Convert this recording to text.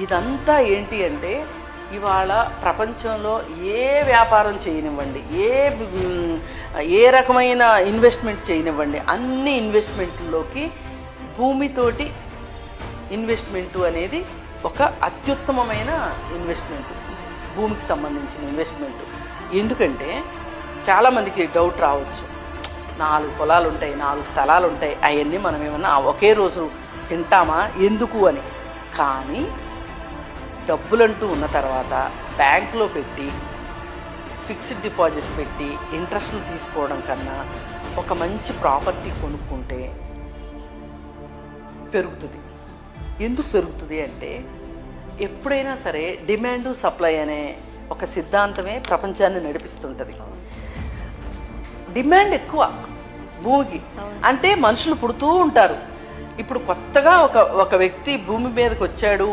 ఇదంతా ఏంటి అంటే ఇవాళ ప్రపంచంలో ఏ వ్యాపారం చేయనివ్వండి, ఏ రకమైన ఇన్వెస్ట్మెంట్ చేయనివ్వండి, అన్ని ఇన్వెస్ట్మెంట్లోకి భూమితోటి ఇన్వెస్ట్మెంటు అనేది ఒక అత్యుత్తమమైన ఇన్వెస్ట్మెంట్, భూమికి సంబంధించిన ఇన్వెస్ట్మెంట్. ఎందుకంటే చాలామందికి డౌట్ రావచ్చు, 4 పొలాలు ఉంటాయి, 4 స్థలాలు ఉంటాయి, అవన్నీ మనం ఏమన్నా ఒకే రోజు తింటామా ఎందుకు అని. కానీ డబ్బులంటూ ఉన్న తర్వాత బ్యాంకులో పెట్టి ఫిక్స్డ్ డిపాజిట్ పెట్టి ఇంట్రెస్ట్లు తీసుకోవడం కన్నా ఒక మంచి ప్రాపర్టీ కొనుక్కుంటే పెరుగుతుంది. ఎందుకు పెరుగుతుంది అంటే ఎప్పుడైనా సరే డిమాండ్ సప్లై అనే ఒక సిద్ధాంతమే ప్రపంచాన్ని నడిపిస్తుంటుంది. డిమాండ్ ఎక్కువ భూమికి అంటే మనుషులు పుడుతూ ఉంటారు. ఇప్పుడు కొత్తగా ఒక వ్యక్తి భూమి మీదకి వచ్చాడు,